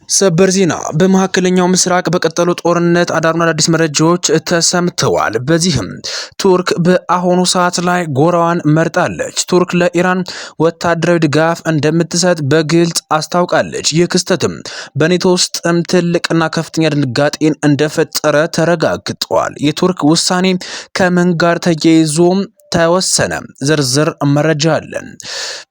ሰበር ዜና በመካከለኛው ምስራቅ በቀጠሉ ጦርነት አዳሩን አዳዲስ መረጃዎች ተሰምተዋል። በዚህም ቱርክ በአሁኑ ሰዓት ላይ ጎራዋን መርጣለች። ቱርክ ለኢራን ወታደራዊ ድጋፍ እንደምትሰጥ በግልጽ አስታውቃለች። ይህ ክስተትም በኔቶ ውስጥም ትልቅና ከፍተኛ ድንጋጤን እንደፈጠረ ተረጋግጧል። የቱርክ ውሳኔ ከምን ጋር ተያይዞ ተወሰነ? ዝርዝር መረጃ አለን።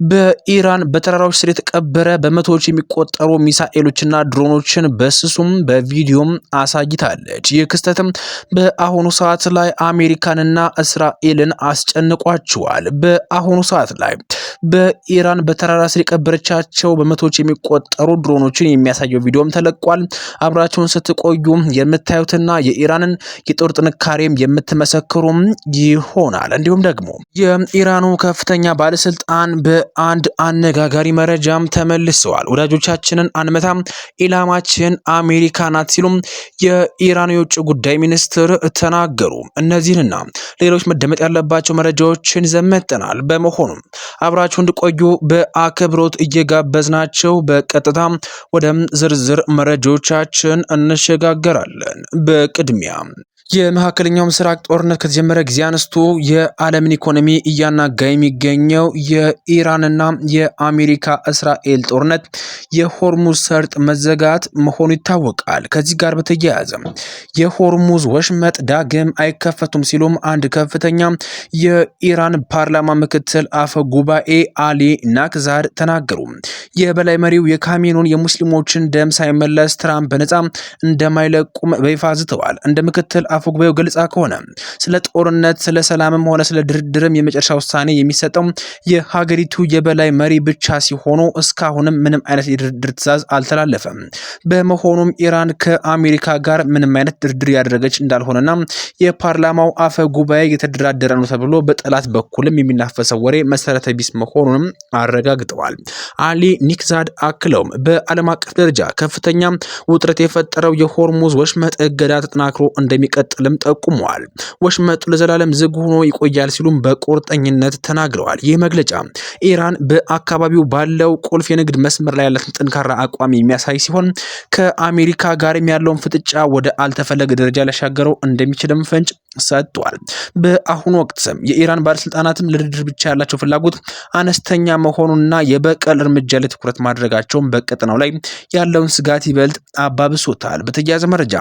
በኢራን በተራራዎች ስር የተቀበረ በመቶዎች የሚቆጠሩ ሚሳኤሎችና ድሮኖችን በስሱም በቪዲዮም አሳይታለች። ይህ ክስተትም በአሁኑ ሰዓት ላይ አሜሪካንና እስራኤልን አስጨንቋቸዋል። በአሁኑ ሰዓት ላይ በኢራን በተራራ ስር የቀበረቻቸው በመቶዎች የሚቆጠሩ ድሮኖችን የሚያሳየው ቪዲዮም ተለቋል። አብራችሁን ስትቆዩ የምታዩትና የኢራንን የጦር ጥንካሬም የምትመሰክሩም ይሆናል። እንዲሁም ደግሞ የኢራኑ ከፍተኛ ባለስልጣን በአንድ አነጋጋሪ መረጃም ተመልሰዋል። ወዳጆቻችንን አንመታም፣ ኢላማችን አሜሪካ ናት ሲሉም የኢራን የውጭ ጉዳይ ሚኒስትር ተናገሩ። እነዚህንና ሌሎች መደመጥ ያለባቸው መረጃዎችን ዘመጠናል። በመሆኑም አብራችሁ እንድቆዩ በአክብሮት እየጋበዝናቸው በቀጥታ ወደ ዝርዝር መረጃዎቻችን እንሸጋገራለን። በቅድሚያ የመካከለኛው ምስራቅ ጦርነት ከተጀመረ ጊዜ አንስቶ የዓለምን ኢኮኖሚ እያናጋ የሚገኘው የኢራንና የአሜሪካ እስራኤል ጦርነት የሆርሙዝ ሰርጥ መዘጋት መሆኑ ይታወቃል። ከዚህ ጋር በተያያዘ የሆርሙዝ ወሽመጥ ዳግም አይከፈቱም ሲሉም አንድ ከፍተኛ የኢራን ፓርላማ ምክትል አፈ ጉባኤ አሊ ናክዛድ ተናገሩ። የበላይ መሪው የካሜኑን የሙስሊሞችን ደም ሳይመለስ ትራምፕ በነጻ እንደማይለቁም በይፋ ዝተዋል። እንደ ምክትል አፈ ጉባኤው ገልጻ ከሆነ ስለ ጦርነት ስለ ሰላምም ሆነ ስለ ድርድርም የመጨረሻ ውሳኔ የሚሰጠው የሀገሪቱ የበላይ መሪ ብቻ ሲሆኑ እስካሁንም ምንም አይነት የድርድር ትዕዛዝ አልተላለፈም። በመሆኑም ኢራን ከአሜሪካ ጋር ምንም አይነት ድርድር ያደረገች እንዳልሆነና የፓርላማው አፈ ጉባኤ የተደራደረ ነው ተብሎ በጠላት በኩልም የሚናፈሰው ወሬ መሰረተ ቢስ መሆኑንም አረጋግጠዋል። አሊ ኒክዛድ አክለውም በዓለም አቀፍ ደረጃ ከፍተኛ ውጥረት የፈጠረው የሆርሙዝ ወሽመጥ እገዳ ተጠናክሮ እንደሚቀጥልም ጠቁመዋል። ወሽመጡ ለዘላለም ዝግ ሆኖ ይቆያል ሲሉም በቁርጠኝነት ተናግረዋል። ይህ መግለጫ ኢራን በአካባቢው ባለው ቁልፍ የንግድ መስመር ላይ ያለውን ጠንካራ አቋም የሚያሳይ ሲሆን ከአሜሪካ ጋርም ያለውን ፍጥጫ ወደ አልተፈለገ ደረጃ ሊያሻገረው እንደሚችልም ፍንጭ ሰጥቷል። በአሁኑ ወቅትም የኢራን ባለስልጣናትም ለድርድር ብቻ ያላቸው ፍላጎት አነስተኛ መሆኑንና የበቀል እርምጃ ላይ ትኩረት ማድረጋቸውን በቀጠናው ላይ ያለውን ስጋት ይበልጥ አባብሶታል። በተያያዘ መረጃ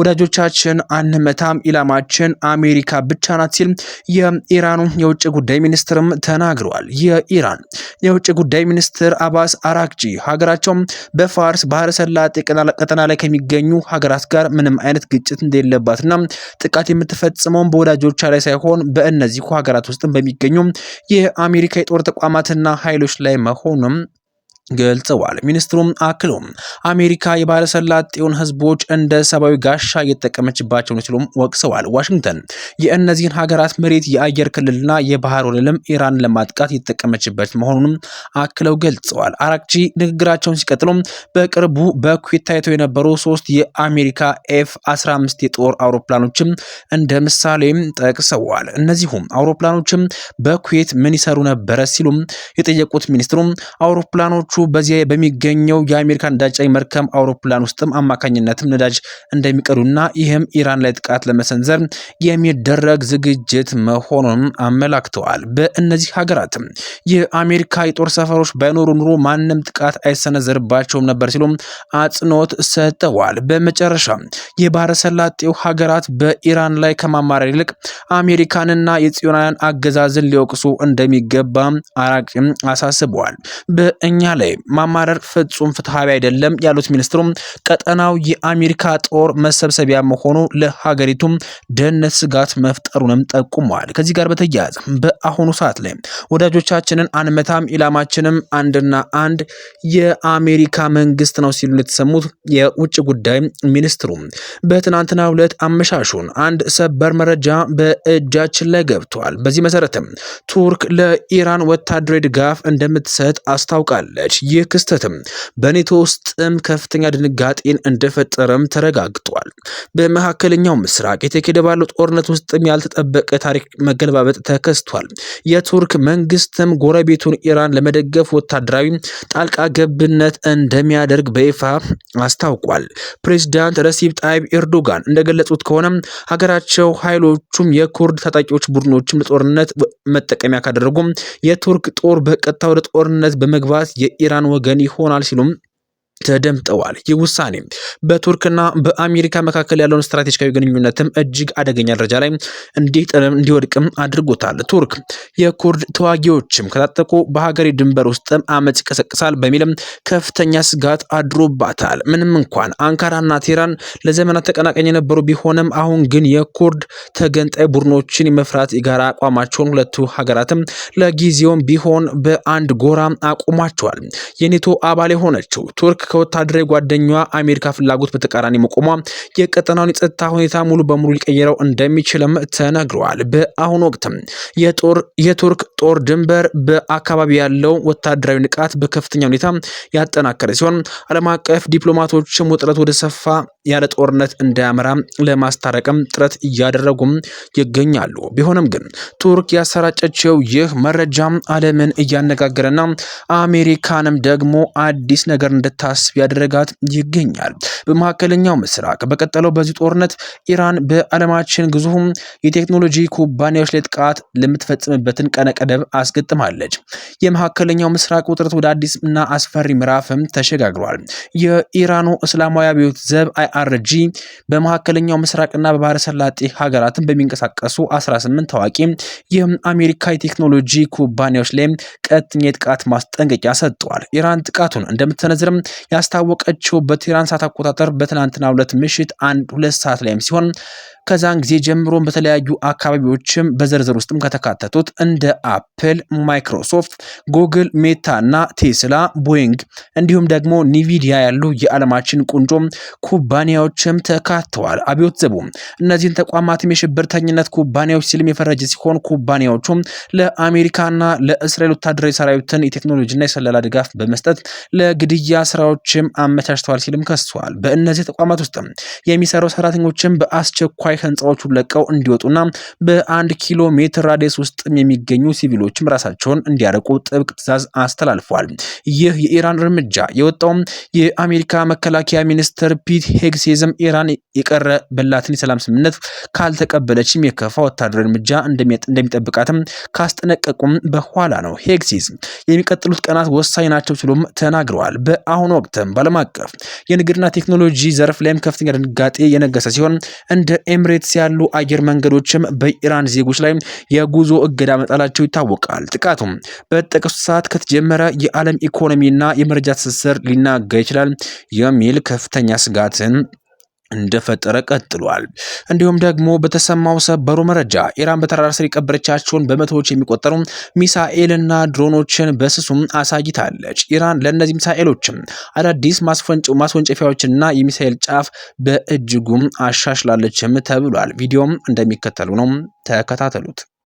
ወዳጆቻችን አንመታም፣ ኢላማችን አሜሪካ ብቻ ናት ሲል የኢራኑ የውጭ ጉዳይ ሚኒስትርም ተናግረዋል። የኢራን የውጭ ጉዳይ ሚኒስትር አባስ አራክቺ ሀገራቸው በፋርስ ባህረ ሰላጤ ቀጠና ላይ ከሚገኙ ሀገራት ጋር ምንም አይነት ግጭት እንደሌለባትና ጥቃት የምትፈጽመውን በወዳጆቿ ላይ ሳይሆን በእነዚህ ሀገራት ውስጥ በሚገኙ የአሜሪካ የጦር ተቋማትና ኃይሎች ላይ መሆኑም ገልጸዋል። ሚኒስትሩም አክሎም አሜሪካ የባለሰላጤውን ህዝቦች እንደ ሰብአዊ ጋሻ እየተጠቀመችባቸው ነው ሲሉም ወቅሰዋል። ዋሽንግተን የእነዚህን ሀገራት መሬት፣ የአየር ክልልና የባህር ወለልም ኢራን ለማጥቃት እየተጠቀመችበት መሆኑንም አክለው ገልጸዋል። አራክቺ ንግግራቸውን ሲቀጥሉም በቅርቡ በኩዌት ታይተው የነበሩ 3 የአሜሪካ F-15 የጦር አውሮፕላኖችም እንደ ምሳሌም ጠቅሰዋል። እነዚሁም አውሮፕላኖችም በኩዌት ምን ይሰሩ ነበረ ሲሉም የጠየቁት ሚኒስትሩም አውሮፕላኖቹ በዚያ በሚገኘው የአሜሪካ ነዳጅ ጫኝ መርከብ አውሮፕላን ውስጥም አማካኝነትም ነዳጅ እንደሚቀዱና ይህም ኢራን ላይ ጥቃት ለመሰንዘር የሚደረግ ዝግጅት መሆኑን አመላክተዋል። በእነዚህ ሀገራትም የአሜሪካ የጦር ሰፈሮች ባይኖሩ ኑሮ ማንም ጥቃት አይሰነዘርባቸውም ነበር ሲሉም አጽንኦት ሰጥተዋል። በመጨረሻ የባህረ ሰላጤው ሀገራት በኢራን ላይ ከማማረር ይልቅ አሜሪካንና የጽዮናውያን አገዛዝን ሊወቅሱ እንደሚገባ አራቂም አሳስበዋል። በእኛ ላይ ማማረር ፍጹም ፍትሃዊ አይደለም ያሉት ሚኒስትሩም ቀጠናው የአሜሪካ ጦር መሰብሰቢያ መሆኑ ለሀገሪቱም ደህንነት ስጋት መፍጠሩንም ጠቁመዋል። ከዚህ ጋር በተያያዘ በአሁኑ ሰዓት ላይ ወዳጆቻችንን አንመታም፣ ኢላማችንም አንድና አንድ የአሜሪካ መንግስት ነው ሲሉ የተሰሙት የውጭ ጉዳይ ሚኒስትሩ በትናንትናው ዕለት አመሻሹን አንድ ሰበር መረጃ በእጃችን ላይ ገብቷል። በዚህ መሰረትም ቱርክ ለኢራን ወታደራዊ ድጋፍ እንደምትሰጥ አስታውቃለች። ይህ ክስተትም በኔቶ ውስጥም ከፍተኛ ድንጋጤን እንደፈጠረም ተረጋግጧል። በመካከለኛው ምስራቅ የተካሄደ ባለው ጦርነት ውስጥም ያልተጠበቀ ታሪክ መገለባበጥ ተከስቷል። የቱርክ መንግስትም ጎረቤቱን ኢራን ለመደገፍ ወታደራዊ ጣልቃ ገብነት እንደሚያደርግ በይፋ አስታውቋል። ፕሬዚዳንት ረሲፕ ጣይብ ኤርዶጋን እንደገለጹት ከሆነ ሀገራቸው ኃይሎቹም የኩርድ ታጣቂዎች ቡድኖችም ለጦርነት መጠቀሚያ ካደረጉም የቱርክ ጦር በቀጥታ ወደ ጦርነት በመግባት የኢራን ወገን ይሆናል ሲሉም ተደምጠዋል። ይህ ውሳኔ በቱርክና በአሜሪካ መካከል ያለውን ስትራቴጂካዊ ግንኙነትም እጅግ አደገኛ ደረጃ ላይ እንዲወድቅም አድርጎታል። ቱርክ የኩርድ ተዋጊዎችም ከታጠቁ በሀገሬ ድንበር ውስጥም አመጽ ይቀሰቅሳል በሚልም ከፍተኛ ስጋት አድሮባታል። ምንም እንኳን አንካራና ቴህራን ለዘመናት ተቀናቃኝ የነበሩ ቢሆንም አሁን ግን የኩርድ ተገንጣይ ቡድኖችን የመፍራት የጋራ አቋማቸውን ሁለቱ ሀገራትም ለጊዜውም ቢሆን በአንድ ጎራ አቁሟቸዋል። የኔቶ አባል የሆነችው ቱርክ ከወታደራዊ ጓደኛዋ አሜሪካ ፍላጎት በተቃራኒ መቆሟ የቀጠናውን የጸጥታ ሁኔታ ሙሉ በሙሉ ሊቀይረው እንደሚችልም ተነግረዋል። በአሁኑ ወቅትም የቱርክ ጦር ድንበር በአካባቢ ያለው ወታደራዊ ንቃት በከፍተኛ ሁኔታ ያጠናከረ ሲሆን ዓለም አቀፍ ዲፕሎማቶችም ውጥረት ወደ ሰፋ ያለ ጦርነት እንዳያመራ ለማስታረቅም ጥረት እያደረጉም ይገኛሉ። ቢሆንም ግን ቱርክ ያሰራጨችው ይህ መረጃም ዓለምን እያነጋገረና አሜሪካንም ደግሞ አዲስ ነገር እንድታስብ ያደረጋት ይገኛል። በመካከለኛው ምስራቅ በቀጠለው በዚህ ጦርነት ኢራን በዓለማችን ግዙፉም የቴክኖሎጂ ኩባንያዎች ላይ ጥቃት ለምትፈጽምበትን ቀነ ቀደብ አስገጥማለች። የመካከለኛው ምስራቅ ውጥረት ወደ አዲስ እና አስፈሪ ምዕራፍም ተሸጋግሯል። የኢራኑ እስላማዊ አብዮት ዘብ IRG በመካከለኛው ምስራቅና በባህረ ሰላጤ ሀገራትን በሚንቀሳቀሱ 18 ታዋቂ የአሜሪካ የቴክኖሎጂ ኩባንያዎች ላይ ቀጥተኛ የጥቃት ማስጠንቀቂያ ሰጥቷል። ኢራን ጥቃቱን እንደምትሰነዝርም ያስታወቀችው በቴህራን ሰዓት አቆጣጠር በትናንትናው ዕለት ምሽት 1-2 ሰዓት ላይም ሲሆን ከዛን ጊዜ ጀምሮ በተለያዩ አካባቢዎችም በዝርዝር ውስጥም ከተካተቱት እንደ አፕል፣ ማይክሮሶፍት፣ ጉግል፣ ሜታ እና ቴስላ፣ ቦይንግ እንዲሁም ደግሞ ኒቪዲያ ያሉ የዓለማችን ቁንጮ ኩባንያዎችም ተካተዋል። አብዮት ዘቡ እነዚህን ተቋማትም የሽብርተኝነት ኩባንያዎች ሲልም የፈረጀ ሲሆን ኩባንያዎቹም ለአሜሪካና ለእስራኤል ወታደራዊ ሰራዊትን የቴክኖሎጂና የሰለላ ድጋፍ በመስጠት ለግድያ ስራዎችም አመቻችተዋል ሲልም ከሷል። በእነዚህ ተቋማት ውስጥም የሚሰሩ ሰራተኞችም በአስቸኳይ ህንፃዎቹን ለቀው እንዲወጡና በ1 ኪሎ ሜትር ራዲየስ ውስጥ የሚገኙ ሲቪሎችም ራሳቸውን እንዲያርቁ ጥብቅ ትዕዛዝ አስተላልፏል። ይህ የኢራን እርምጃ የወጣውም የአሜሪካ መከላከያ ሚኒስትር ፒት ሄግሴዝም ኢራን የቀረበላትን የሰላም ስምምነት ካልተቀበለችም የከፋ ወታደራዊ እርምጃ እንደሚጠብቃትም ካስጠነቀቁም በኋላ ነው። ሄግሴዝ የሚቀጥሉት ቀናት ወሳኝ ናቸው ሲሉም ተናግረዋል። በአሁኑ ወቅትም በዓለም አቀፍ የንግድና ቴክኖሎጂ ዘርፍ ላይም ከፍተኛ ድንጋጤ የነገሰ ሲሆን እንደ ኤምሬትስ ያሉ አየር መንገዶችም በኢራን ዜጎች ላይ የጉዞ እገዳ መጣላቸው ይታወቃል። ጥቃቱም በጠቀሱት ሰዓት ከተጀመረ የዓለም ኢኮኖሚና የመረጃ ትስስር ሊናጋ ይችላል የሚል ከፍተኛ ስጋትን እንደፈጠረ ቀጥሏል። እንዲሁም ደግሞ በተሰማው ሰበሩ መረጃ ኢራን በተራራ ስር የቀበረቻቸውን በመቶዎች የሚቆጠሩ ሚሳኤልና ድሮኖችን በስሱም አሳይታለች። ኢራን ለእነዚህ ሚሳኤሎችም አዳዲስ ማስወንጨፊያዎችንና የሚሳኤል ጫፍ በእጅጉም አሻሽላለችም ተብሏል። ቪዲዮም እንደሚከተሉ ነው፣ ተከታተሉት።